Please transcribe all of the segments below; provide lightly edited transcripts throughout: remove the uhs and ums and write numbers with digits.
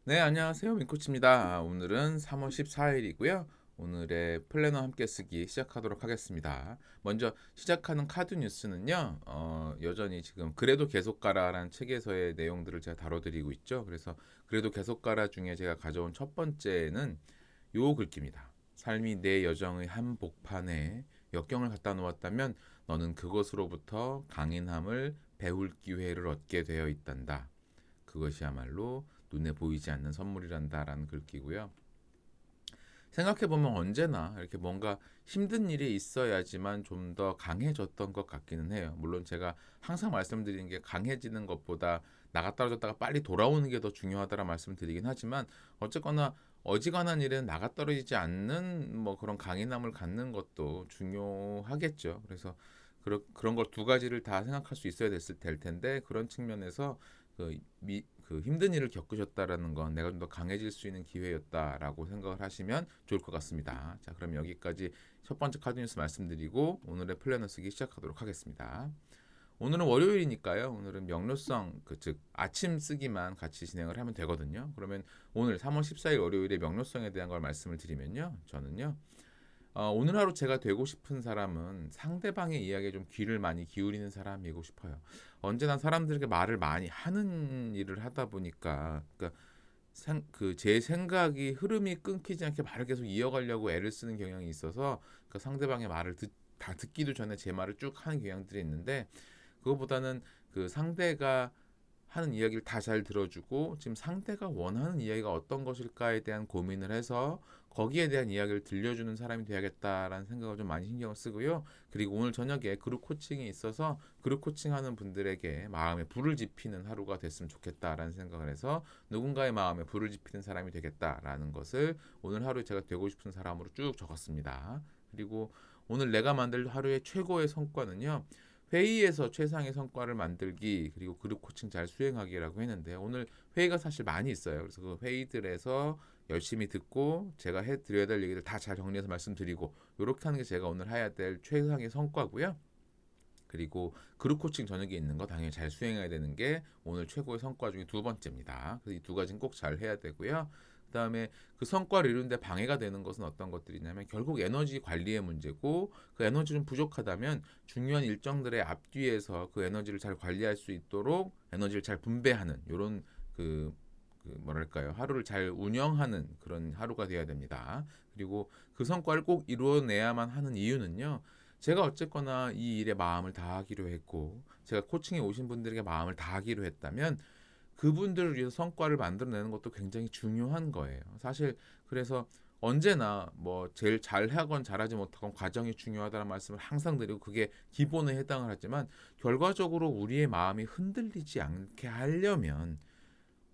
네, 안녕하세요. 민코치입니다. 오늘은 3월 14일이고요. 오늘의 플래너 함께 쓰기 시작하도록 하겠습니다. 먼저 시작하는 카드 뉴스는요. 여전히 지금 그래도 계속 가라라는 책에서의 내용들을 제가 다뤄드리고 있죠. 그래서 그래도 계속 가라 중에 제가 가져온 첫 번째는 요 글귀입니다. 삶이 내 여정의 한복판에 역경을 갖다 놓았다면 너는 그것으로부터 강인함을 배울 기회를 얻게 되어 있단다. 그것이야말로 눈에 보이지 않는 선물이란다라는 글귀고요. 생각해보면 언제나 이렇게 뭔가 힘든 일이 있어야지만 좀 더 강해졌던 것 같기는 해요. 물론 제가 항상 말씀드리는 게 강해지는 것보다 나가 떨어졌다가 빨리 돌아오는 게 더 중요하다라 말씀드리긴 하지만 어쨌거나 어지간한 일은 나가 떨어지지 않는 뭐 그런 강인함을 갖는 것도 중요하겠죠. 그래서 그런 걸 두 가지를 다 생각할 수 있어야 될 텐데 그런 측면에서 그 힘든 일을 겪으셨다라는 건 내가 좀 더 강해질 수 있는 기회였다라고 생각을 하시면 좋을 것 같습니다. 자, 그럼 여기까지 첫 번째 카드 뉴스 말씀드리고 오늘의 플래너 쓰기 시작하도록 하겠습니다. 오늘은 월요일이니까요. 오늘은 명료성 즉 아침 쓰기만 같이 진행을 하면 되거든요. 그러면 오늘 3월 14일 월요일의 명료성에 대한 걸 말씀을 드리면요. 저는요. 오늘 하루 제가 되고 싶은 사람은 상대방의 이야기에 좀 귀를 많이 기울이는 사람이고 싶어요. 언제나 사람들에게 말을 많이 하는 일을 하다 보니까 그러니까 제 생각이 흐름이 끊기지 않게 말을 계속 이어가려고 애를 쓰는 경향이 있어서 그 상대방의 말을 다 듣기도 전에 제 말을 쭉 하는 경향들이 있는데 그거보다는 그 상대가 하는 이야기를 다 잘 들어주고 지금 상대가 원하는 이야기가 어떤 것일까에 대한 고민을 해서 거기에 대한 이야기를 들려주는 사람이 돼야겠다라는 생각을 좀 많이 신경을 쓰고요. 그리고 오늘 저녁에 그룹 코칭이 있어서 그룹 코칭하는 분들에게 마음에 불을 지피는 하루가 됐으면 좋겠다라는 생각을 해서 누군가의 마음에 불을 지피는 사람이 되겠다라는 것을 오늘 하루에 제가 되고 싶은 사람으로 쭉 적었습니다. 그리고 오늘 내가 만들 하루의 최고의 성과는요. 회의에서 최상의 성과를 만들기 그리고 그룹 코칭 잘 수행하기라고 했는데 오늘 회의가 사실 많이 있어요. 그래서 그 회의들에서 열심히 듣고 제가 해드려야 될 얘기를 다 잘 정리해서 말씀드리고 이렇게 하는 게 제가 오늘 해야 될 최상의 성과고요. 그리고 그룹 코칭 저녁에 있는 거 당연히 잘 수행해야 되는 게 오늘 최고의 성과 중에 두 번째입니다. 그래서 이 두 가지는 꼭 잘 해야 되고요. 그다음에 그 성과를 이루는데 방해가 되는 것은 어떤 것들이냐면 결국 에너지 관리의 문제고 그 에너지 좀 부족하다면 중요한 일정들의 앞뒤에서 그 에너지를 잘 관리할 수 있도록 에너지를 잘 분배하는 이런 그 뭐랄까요 하루를 잘 운영하는 그런 하루가 되어야 됩니다. 그리고 그 성과를 꼭 이루어내야만 하는 이유는요. 제가 어쨌거나 이 일에 마음을 다하기로 했고 제가 코칭에 오신 분들에게 마음을 다하기로 했다면 그분들을 위해서 성과를 만들어내는 것도 굉장히 중요한 거예요. 사실 그래서 언제나 뭐 제일 잘하건 잘하지 못하건 과정이 중요하다는 말씀을 항상 드리고 그게 기본에 해당을 하지만 결과적으로 우리의 마음이 흔들리지 않게 하려면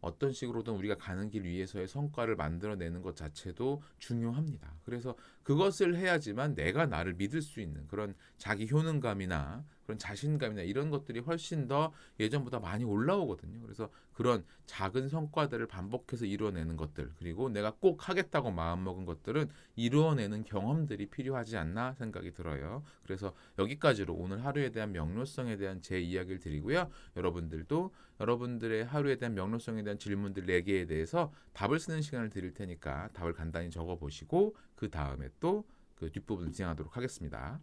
어떤 식으로든 우리가 가는 길 위에서의 성과를 만들어내는 것 자체도 중요합니다. 그래서 그것을 해야지만 내가 나를 믿을 수 있는 그런 자기 효능감이나 그런 자신감이나 이런 것들이 훨씬 더 예전보다 많이 올라오거든요. 그래서 그런 작은 성과들을 반복해서 이루어내는 것들 그리고 내가 꼭 하겠다고 마음먹은 것들은 이루어내는 경험들이 필요하지 않나 생각이 들어요. 그래서 여기까지로 오늘 하루에 대한 명료성에 대한 제 이야기를 드리고요. 여러분들도 여러분들의 하루에 대한 명료성에 대한 질문들 4개에 대해서 답을 쓰는 시간을 드릴 테니까 답을 간단히 적어 보시고 그 다음에 또 그 뒷부분을 진행하도록 하겠습니다.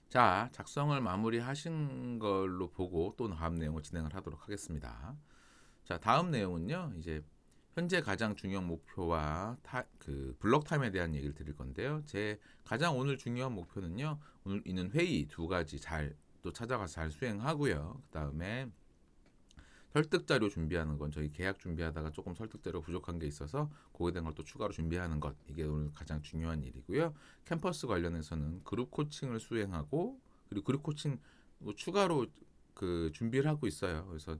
자, 작성을 마무리하신 걸로 보고 또 다음 내용을 진행을 하도록 하겠습니다. 자, 다음 내용은요. 이제 현재 가장 중요한 목표와 그 블록 타임에 대한 얘기를 드릴 건데요. 제 가장 오늘 중요한 목표는요. 오늘 있는 회의 두 가지 잘 또 찾아가서 잘 수행하고요. 그다음에 설득 자료 준비하는 건 저희 계약 준비하다가 조금 설득 자료 부족한 게 있어서 그거에 대한 걸 또 추가로 준비하는 것 이게 오늘 가장 중요한 일이고요. 캠퍼스 관련해서는 그룹 코칭을 수행하고 그리고 그룹 코칭 뭐 추가로 그 준비를 하고 있어요. 그래서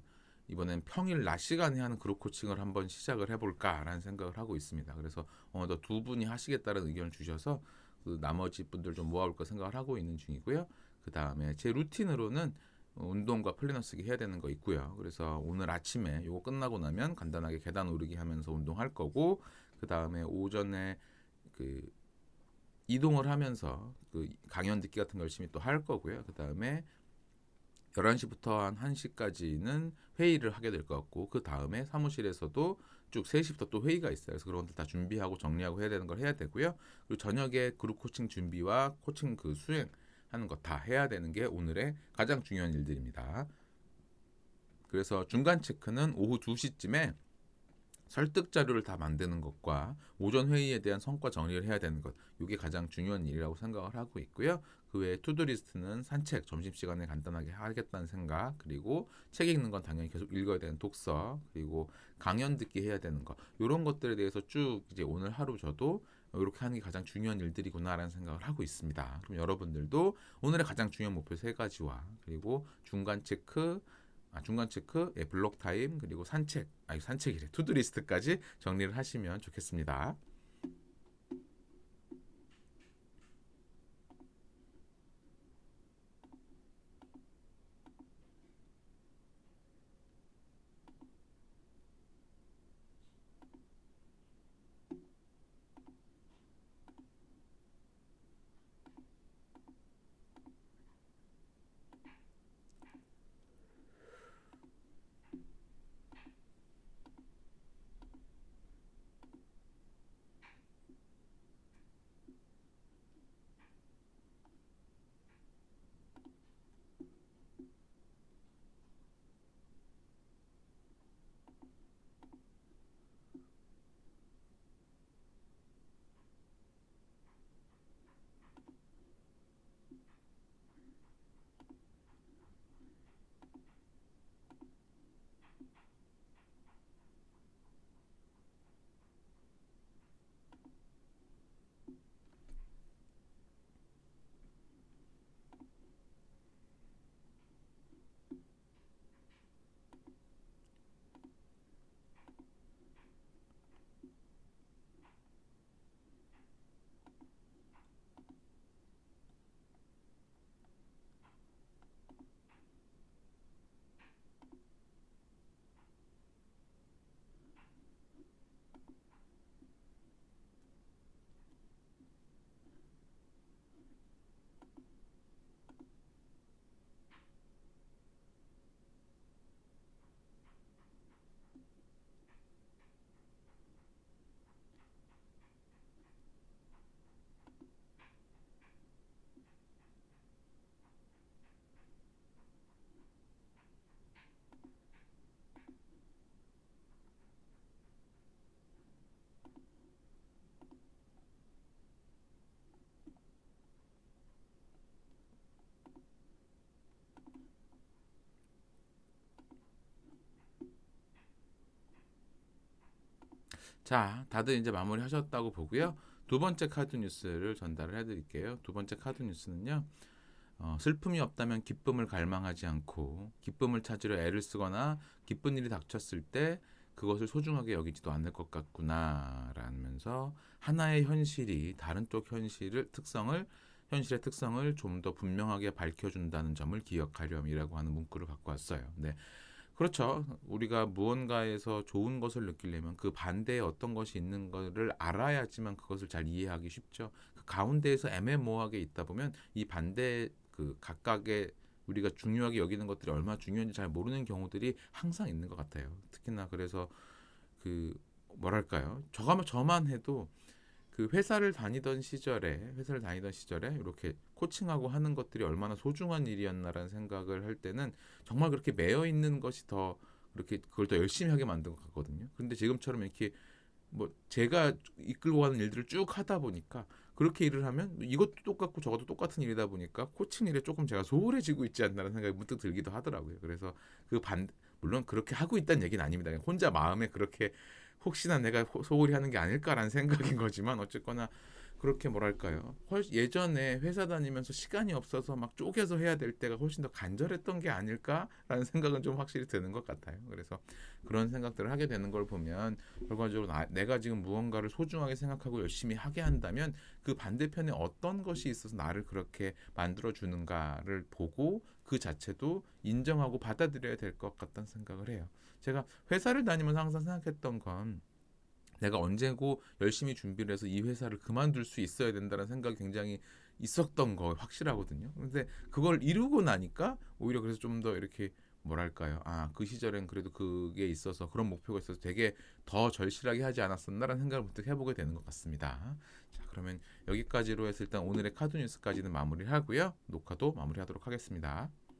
이번엔 평일 낮 시간에 하는 그룹 코칭을 한번 시작을 해볼까라는 생각을 하고 있습니다. 그래서 두 분이 하시겠다는 의견을 주셔서 그 나머지 분들 좀 모아볼까 생각을 하고 있는 중이고요. 그 다음에 제 루틴으로는 운동과 플래너 쓰기 해야 되는 거 있고요. 그래서 오늘 아침에 요거 끝나고 나면 간단하게 계단 오르기 하면서 운동할 거고 그 다음에 오전에 그 이동을 하면서 그 강연 듣기 같은 거 열심히 또 할 거고요. 그 다음에 11시부터 한 1시까지는 회의를 하게 될 것 같고 그 다음에 사무실에서도 쭉 3시부터 또 회의가 있어요. 그래서 그런 것들 다 준비하고 정리하고 해야 되는 걸 해야 되고요. 그리고 저녁에 그룹 코칭 준비와 코칭 그 수행 하는 거 다 해야 되는 게 오늘의 가장 중요한 일들입니다. 그래서 중간 체크는 오후 2시쯤에 설득 자료를 다 만드는 것과 오전 회의에 대한 성과 정리를 해야 되는 것 이게 가장 중요한 일이라고 생각을 하고 있고요. 그 외에 투두 리스트는 산책 점심시간에 간단하게 하겠다는 생각 그리고 책 읽는 건 당연히 계속 읽어야 되는 독서 그리고 강연 듣기 해야 되는 것 이런 것들에 대해서 쭉 이제 오늘 하루 저도 이렇게 하는 게 가장 중요한 일들이구나라는 생각을 하고 있습니다. 그럼 여러분들도 오늘의 가장 중요한 목표 세 가지와 그리고 중간 체크, 예, 블록 타임 그리고 산책이래 투두 리스트까지 정리를 하시면 좋겠습니다. 자, 다들 이제 마무리하셨다고 보고요. 두 번째 카드 뉴스를 전달을 해드릴게요. 두 번째 카드 뉴스는요. 슬픔이 없다면 기쁨을 갈망하지 않고 기쁨을 찾으려 애를 쓰거나 기쁜 일이 닥쳤을 때 그것을 소중하게 여기지도 않을 것 같구나 라면서 하나의 현실이 다른 쪽 현실의 특성을 좀 더 분명하게 밝혀준다는 점을 기억하렴이라고 하는 문구를 갖고 왔어요. 네, 그렇죠. 우리가 무언가에서 좋은 것을 느끼려면 그 반대에 어떤 것이 있는 것을 알아야지만 그것을 잘 이해하기 쉽죠. 그 가운데에서 애매모호하게 있다 보면 이 반대 그 각각의 우리가 중요하게 여기는 것들이 얼마나 중요한지 잘 모르는 경우들이 항상 있는 것 같아요. 특히나 그래서 그 뭐랄까요? 저만 해도 그 회사를 다니던 시절에 이렇게 코칭하고 하는 것들이 얼마나 소중한 일이었나라는 생각을 할 때는 정말 그렇게 매여 있는 것이 더 그렇게 그걸 더 열심히 하게 만든 것 같거든요. 그런데 지금처럼 이렇게 뭐 제가 이끌고 가는 일들을 쭉 하다 보니까 그렇게 일을 하면 이것도 똑같고 저것도 똑같은 일이다 보니까 코칭 일에 조금 제가 소홀해지고 있지 않나라는 생각이 문득 들기도 하더라고요. 그래서 그 반 물론 그렇게 하고 있다는 얘기는 아닙니다. 그냥 혼자 마음에 그렇게 혹시나 내가 소홀히 하는 게 아닐까라는 생각인 거지만 어쨌거나 그렇게 뭐랄까요? 예전에 회사 다니면서 시간이 없어서 막 쪼개서 해야 될 때가 훨씬 더 간절했던 게 아닐까라는 생각은 좀 확실히 드는 것 같아요. 그래서 그런 생각들을 하게 되는 걸 보면 결과적으로 내가 지금 무언가를 소중하게 생각하고 열심히 하게 한다면 그 반대편에 어떤 것이 있어서 나를 그렇게 만들어 주는가를 보고 그 자체도 인정하고 받아들여야 될 것 같다는 생각을 해요. 제가 회사를 다니면서 항상 생각했던 건 내가 언제고 열심히 준비를 해서 이 회사를 그만둘 수 있어야 된다는 생각이 굉장히 있었던 거 확실하거든요. 근데 그걸 이루고 나니까 오히려 그래서 좀 더 이렇게 뭐랄까요? 아, 그 시절엔 그래도 그게 있어서 그런 목표가 있어서 되게 더 절실하게 하지 않았었나라는 생각을 문득 해보게 되는 것 같습니다. 자, 그러면 여기까지로 해서 일단 오늘의 카드 뉴스까지는 마무리하고요. 녹화도 마무리하도록 하겠습니다.